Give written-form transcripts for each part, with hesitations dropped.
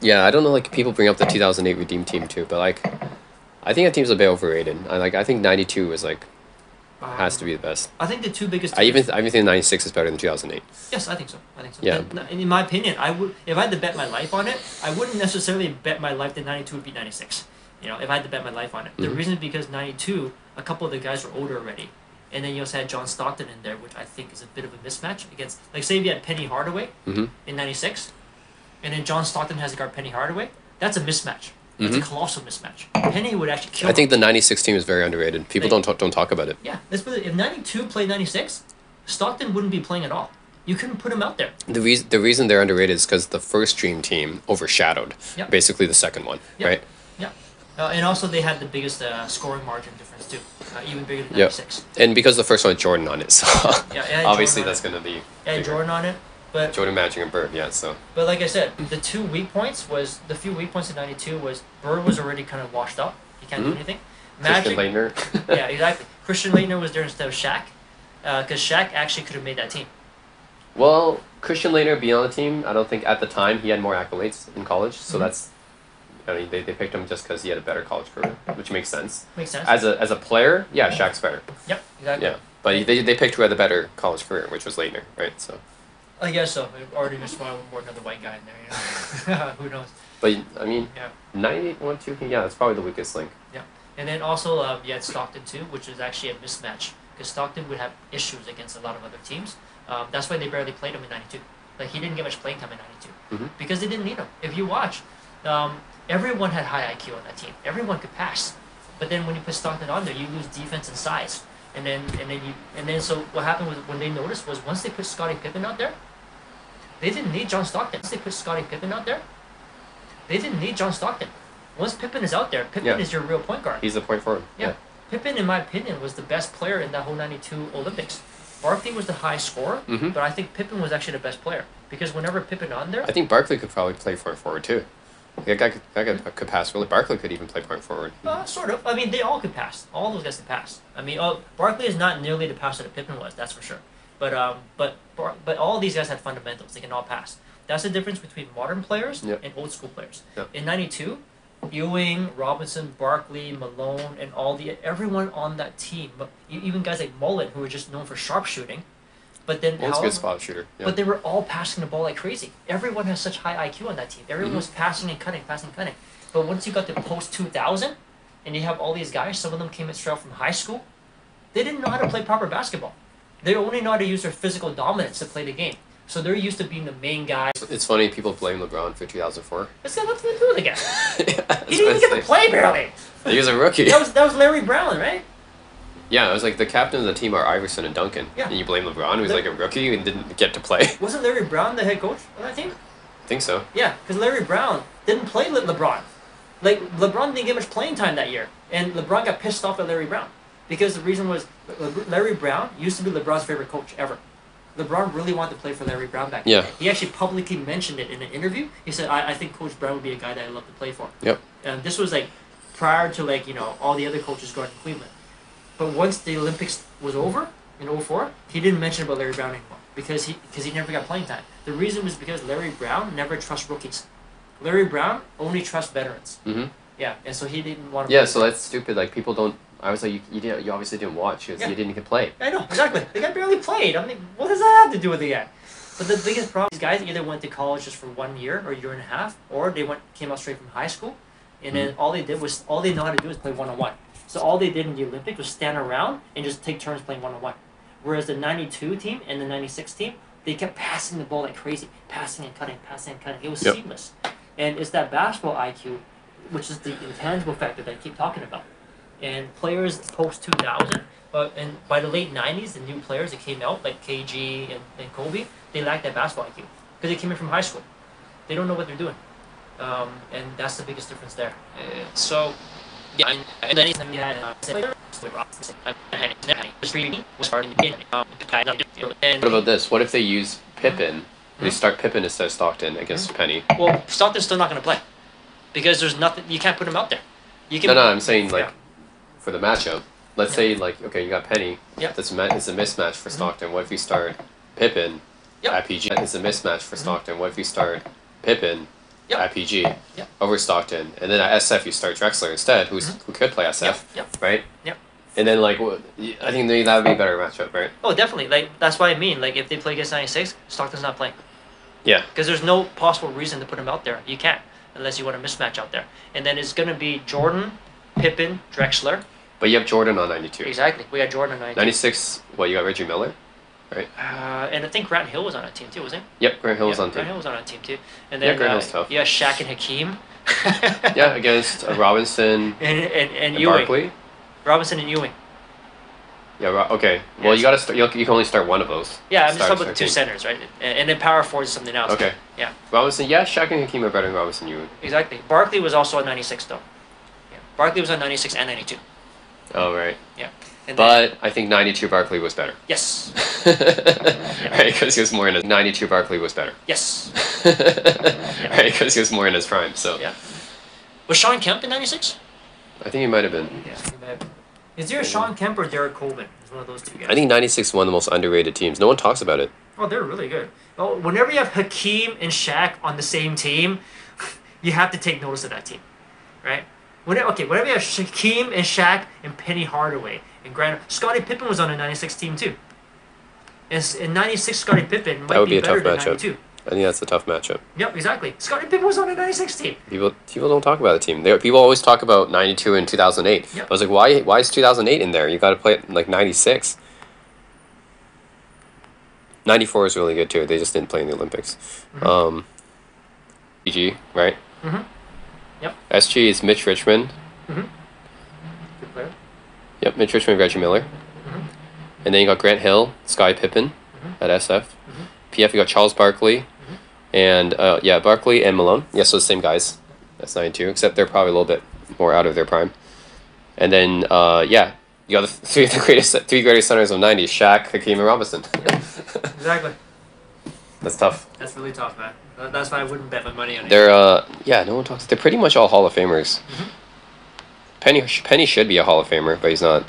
Yeah, I don't know. Like people bring up the 2008 Redeem Team too, but like I think that team's a bit overrated. I think 92 is like has to Um, be the best. I think the two biggest differences. I even think 96 is better than 2008. Yes, I think so. I think so. Yeah. In my opinion, I would if I had to bet my life on it, I wouldn't necessarily bet my life that 92 would beat 96. You know, if I had to bet my life on it. The reason is because 92, a couple of the guys were older already. And then you also had John Stockton in there, which I think is a bit of a mismatch against, like, say if you had Penny Hardaway in 96, and then John Stockton has to guard Penny Hardaway, that's a mismatch. It's a colossal mismatch. Penny would actually kill I think the him. 96 team is very underrated. People Like- don't talk about it. Yeah, let's put it, if 92 played 96, Stockton wouldn't be playing at all. You couldn't put him out there. The reason they're underrated is because the first Dream Team overshadowed Yep. basically the second one, Yep. right? Yeah. And also they had the biggest scoring margin difference too, even bigger than Yep. 96. And because the first one had Jordan on it, so Yeah, it had obviously Jordan on that's it. going to be Yeah, bigger. Jordan on it, but Jordan, Magic, and Bird. Yeah, so but like I said, the two weak points was the few weak points in '92 was Bird was already kind of washed up. He can't do anything. Christian Laettner. Yeah, exactly. Christian Laettner was there instead of Shaq, because Shaq actually could have made that team. Well, Christian Laettner being on the team, I don't think at the time he had more accolades in college, so that's. I mean, they picked him just because he had a better college career, which makes sense. Makes sense. As a player, yeah, Shaq's better. Yep, exactly. Yeah, but they picked who had the better college career, which was Laettner, right? So, I guess so. I already just want more another white guy in there. You know? Who knows? but I mean, Yeah. 98, 1, 2, yeah, that's probably the weakest link. Yeah, and then also you had Stockton too, which was actually a mismatch because Stockton would have issues against a lot of other teams. That's why they barely played him in '92. Like he didn't get much playing time in '92 because they didn't need him. If you watch, everyone had high IQ on that team. Everyone could pass, but then when you put Stockton on there, you lose defense and size. And then so what happened was when they noticed was once they put Scottie Pippen out there, they didn't need John Stockton. Once they put Scottie Pippen out there, they didn't need John Stockton. Once Pippen is out there, Pippen Yeah. is your real point guard. He's the point forward. Yeah. Pippen, in my opinion, was the best player in that whole '92 Olympics. Barkley was the high scorer, but I think Pippen was actually the best player because whenever Pippen on there, I think Barkley could probably play point forward too. That guy could pass really. Barkley could even play point forward. sort of. I mean, they all could pass. All those guys could pass. I mean, Barkley is not nearly the passer that Pippen was. That's for sure. But all these guys had fundamentals. They can all pass. That's the difference between modern players Yep. and old school players. Yep. In '92, Ewing, Robinson, Barkley, Malone, and everyone on that team, but even guys like Mullen, who were just known for sharpshooting, but then One's a good spot shooter. Yeah. but they were all passing the ball like crazy. Everyone has such high IQ on that team. Everyone was passing and cutting, passing and cutting. But once you got to post 2000, and you have all these guys, some of them came in straight out from high school, they didn't know how to play proper basketball. They only know how to use their physical dominance to play the game. So they're used to being the main guy. It's funny people blame LeBron for 2004. It's got nothing to do with the guy. Yeah, He didn't even get to play barely. He was a rookie. That was Larry Brown, right? Yeah, it was like the captains of the team are Iverson and Duncan. Yeah. And you blame LeBron, who's like a rookie and didn't get to play. Wasn't Larry Brown the head coach on that team? I think so. Yeah, because Larry Brown didn't play LeBron. Like, LeBron didn't get much playing time that year. And LeBron got pissed off at Larry Brown. Because the reason was Larry Brown used to be LeBron's favorite coach ever. LeBron really wanted to play for Larry Brown back then. Yeah. He actually publicly mentioned it in an interview. He said, I think Coach Brown would be a guy that I'd love to play for. Yep. And this was like prior to like, all the other coaches going to Cleveland. But once the Olympics was over in '04, he didn't mention about Larry Brown anymore because he never got playing time. The reason was because Larry Brown never trusts rookies. Larry Brown only trusts veterans. Mm-hmm. Yeah, and so he didn't want to. Yeah, so that's stupid. Like people don't. I was like, you obviously didn't watch because Yeah. you didn't get play. I know, exactly. The guy barely played. I'm like, what does that have to do with the guy? But the biggest problem, these guys either went to college just for 1 year or a year and a half, or they came out straight from high school, and then all they know how to do is play one-on-one. So all they did in the Olympics was stand around and just take turns playing one-on-one. Whereas the '92 team and the '96 team, they kept passing the ball like crazy, passing and cutting, passing and cutting. It was seamless. And it's that basketball IQ, which is the intangible factor that I keep talking about. And players post 2000, and by the late 90s, the new players that came out, like KG and Kobe, they lacked that basketball IQ because they came in from high school. They don't know what they're doing. And that's the biggest difference there. So, yeah, and then you had What about this? What if they use Pippen? They start Pippen instead of Stockton against Penny. Well, Stockton's still not going to play because there's nothing. You can't put him out there. You can. No, I'm saying like Yeah. for the matchup. Let's say like okay, you got Penny. Yeah. It's a mismatch for Stockton. What if you start Pippen Yep. at PG? It's a mismatch for Stockton. What if you start Pippen Yep. at PG Yep. over Stockton, and then at SF you start Drexler instead, who could play SF, right? Yep. And then I think maybe that would be a better matchup, right? Oh, definitely. Like that's what I mean. Like if they play against 96, Stockton's not playing. Yeah. Because there's no possible reason to put him out there. You can't unless you want a mismatch out there. And then it's gonna be Jordan, Pippen, Drexler. But you have Jordan on 92. Exactly. We had Jordan on 92. 96. You got Reggie Miller, right? And I think Grant Hill was on that team too, wasn't he? Yep, Grant Hill was on Grant team. Hill was on that team too. And then Grant Hill's tough. Yeah, Shaq and Hakeem. Yeah, against Robinson and Ewing. Barkley. Robinson and Ewing. Yeah. Okay. Well, you got to start. You can only start one of those. Yeah, I'm just talking about the two centers, right? And then power forward is something else. Okay. Yeah. Robinson. Yeah, Shaq and Hakeem are better than Robinson. You. Exactly. Barkley was also on 96 though. Yeah. Barkley was on 96 and 92. Oh right. Yeah. But I think 92 Barkley was better. Yes. Right, because he was more in his 92 Barkley was better. Yes. Right, because he was more in his prime. So. Yeah. Was Sean Kemp in 96? I think he might have been. Yeah, he might have been. Is there a Sean Kemp or Derek Colvin? It's one of those two guys. I think 96 is one of the most underrated teams. No one talks about it. Oh, they're really good. Well, whenever you have Hakeem and Shaq on the same team, you have to take notice of that team, right? Whenever you have Hakeem and Shaq and Penny Hardaway and Grant, Scottie Pippen was on a 96 team too. And in 96, Scottie Pippen might be a better tough than matchup. 92. I think that's a tough matchup. Yep, exactly. Scottie Pippen was on a 96 team. People don't talk about the team. People always talk about 92 and 2008. Yep. I was like, why is 2008 in there? You got to play it like 96. 94 is really good too. They just didn't play in the Olympics. Mm-hmm. PG, right? Mm-hmm. Yep. SG is Mitch Richmond. Mm-hmm. Good player. Yep, Mitch Richmond, Reggie Miller. Mm-hmm. And then you got Grant Hill, Sky Pippen at SF. Mm-hmm. PF, you got Charles Barkley. And Barkley and Malone. Yeah, so the same guys. That's 92, except they're probably a little bit more out of their prime. And then, you got the three greatest centers of 90s, Shaq, Hakeem, and Robinson. Yep. Exactly. That's tough. That's really tough, man. That's why I wouldn't bet my money on it. They're, no one talks. They're pretty much all Hall of Famers. Mm-hmm. Penny should be a Hall of Famer, but he's not.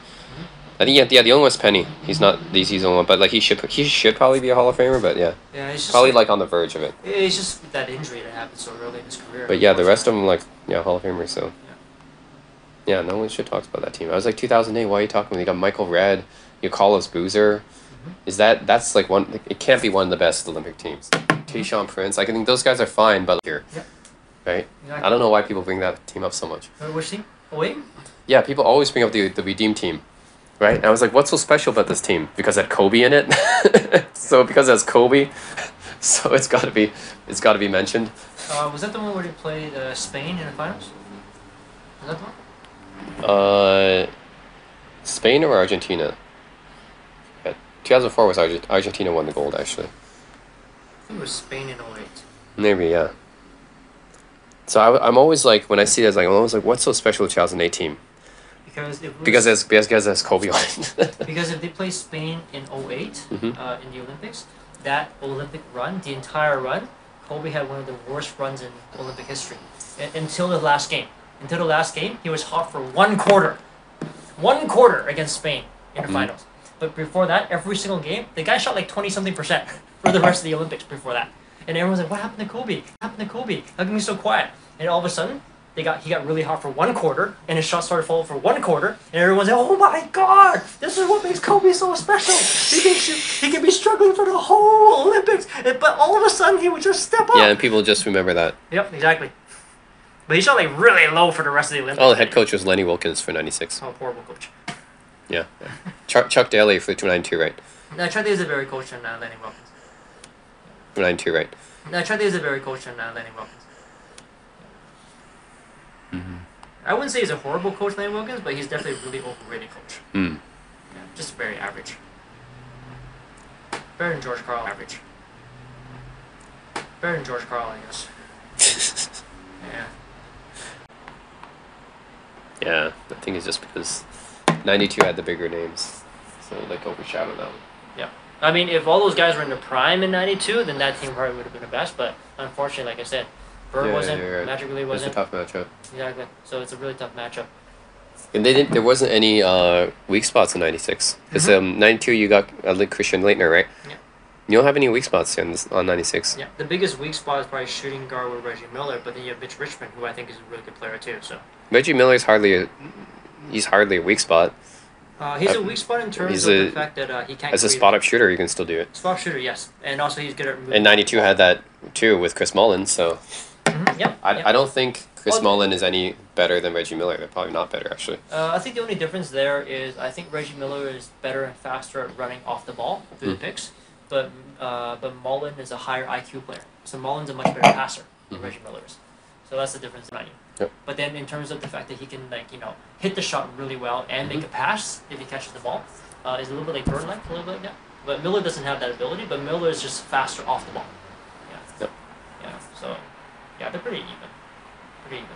I think the only one's Penny. He's not. He's the only one, but he should probably be a Hall of Famer. But yeah, he's just probably on the verge of it. It's just that injury that happened so early in his career. But yeah, the rest of them Hall of Famers. So yeah, no one should talk about that team. I was like 2008. Why are you talking about? You got Michael Redd. You Carlos Boozer. Is that's one? It can't be one of the best Olympic teams. Tayshaun Prince. I think those guys are fine, but here, right? Exactly. I don't know why people bring that team up so much. Which team? Wait. Yeah, people always bring up the Redeem team. Right? And I was like, what's so special about this team? Because it had Kobe in it. So because it has Kobe, so it's gotta be mentioned. Was that the one where they played Spain in the finals? Was that the one? Spain or Argentina? Yeah, 2004 was Argentina won the gold actually. I think it was Spain in 08. Maybe, yeah. So I'm always like, when I see this, I'm always like, what's so special with 2008 team? Because there's Kobe on it. Because if they play Spain in 08 in the Olympics, that Olympic run, the entire run, Kobe had one of the worst runs in Olympic history until the last game. Until the last game, he was hot for one quarter against Spain in the finals. But before that, every single game, the guy shot like 20-something% for the rest of the Olympics before that. And everyone's like, what happened to Kobe? What happened to Kobe? How come he's so quiet? And all of a sudden, he got really hot for one quarter, and his shots started falling for one quarter, and everyone's like, oh my god, this is what makes Kobe so special. He can be struggling for the whole Olympics, but all of a sudden he would just step up. Yeah, and people just remember that. Yep, exactly. But he shot really low for the rest of the Olympics. Oh, the head coach was Lenny Wilkens for 96. Oh, horrible coach. Yeah. Chuck Daly for 292, right? No, Chuck Daly is a better coach than Lenny Wilkens. 292, right? No, Chuck Daly is a better coach than Lenny Wilkens. I wouldn't say he's a horrible coach, Lenny Wilkens, but he's definitely a really overrated coach. Yeah, just very average. Better than George Karl, average. Better than George Karl, I guess. Yeah. Yeah, I think it's just because 92 had the bigger names, so overshadowed that one. Yeah. I mean, if all those guys were in their prime in 92, then that team probably would have been the best, but unfortunately, like I said, Bird wasn't, right. Magic really wasn't. It's a tough matchup. Exactly. So it's a really tough matchup. And there wasn't any weak spots in 96. Because 92 you got Christian Leitner, right? Yeah. You don't have any weak spots on 96. Yeah, the biggest weak spot is probably shooting guard with Reggie Miller, but then you have Mitch Richmond, who I think is a really good player too. So Reggie Miller's he's hardly a weak spot. he's a weak spot in terms of the fact that he can't. As a spot-up shooter, you can still do it. Spot shooter, yes, and also he's good at. And 92 had that too with Chris Mullin. So Yep. I don't think Chris Mullin is any better than Reggie Miller. They're probably not better actually. I think the only difference there is I think Reggie Miller is better and faster at running off the ball through the picks, but Mullin is a higher IQ player. So Mullin's a much better passer than Reggie Miller is. So that's the difference in IQ. Yep. But then in terms of the fact that he can hit the shot really well and make a pass if he catches the ball, is a little bit like Bird-like, a little bit, yeah. But Miller doesn't have that ability. But Miller is just faster off the ball. Yeah. Yep. Yeah. So yeah, they're pretty even. Pretty even.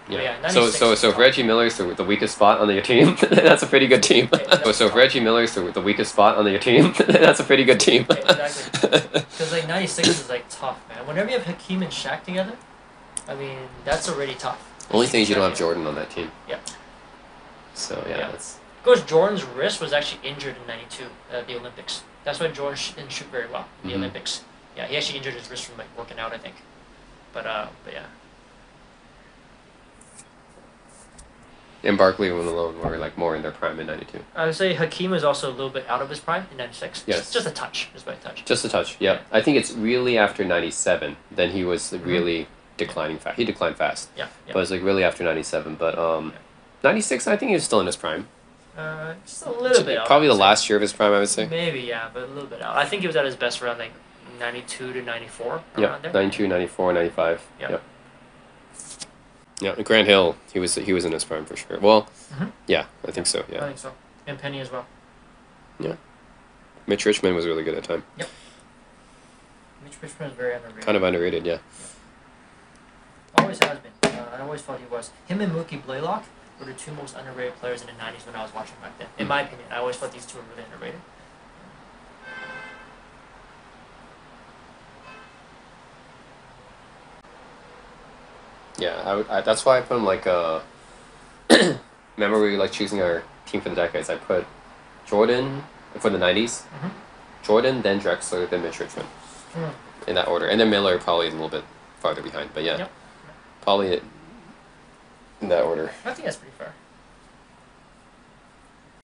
Yeah. Yeah, So if Reggie Miller's the weakest spot on your team, that's a pretty good team. So if Reggie Miller's the weakest spot on your team, that's a pretty good team. Exactly. Because like 96 is like tough, man. Whenever you have Hakeem and Shaq together, I mean that's already tough. Only thing is you don't have Jordan on that team. Yeah. So yeah, that's. Because Jordan's wrist was actually injured in '92 at the Olympics. That's why Jordan didn't shoot very well in the Olympics. Yeah, he actually injured his wrist from like working out, I think. But yeah. And Barkley and Malone were like more in their prime in '92. I would say Hakeem is also a little bit out of his prime in '96. Yes. Just a touch. Just by a touch. Just a touch, yeah. I think it's really after '97. Then he was really declining fast. He declined fast. Yeah. But it's like really after '97. But '96, I think he was still in his prime. Just a little bit out. Probably the last year of his prime, I would say. Maybe, yeah, but a little bit out. I think he was at his best around like 92 to 94. Yeah, there. 92, 94, 95. Yeah. Yep. Yeah, Grant Hill, he was in his prime for sure. Well, yeah, I think so. Yeah. I think so. And Penny as well. Yeah. Mitch Richmond was really good at the time. Yep. Mitch Richmond is very underrated. Kind of underrated, yeah. Always has been. I always thought he was. Him and Mookie Blaylock were the two most underrated players in the 90s when I was watching back then. In my opinion, I always thought these two were really underrated. Yeah, that's why I put him like remember we were like choosing our team for the decades. I put Jordan for the 90s. Jordan, then Drexler, then Mitch Richmond. In that order. And then Miller probably a little bit farther behind, but yeah. Yep. Probably in that order. I think that's pretty fair.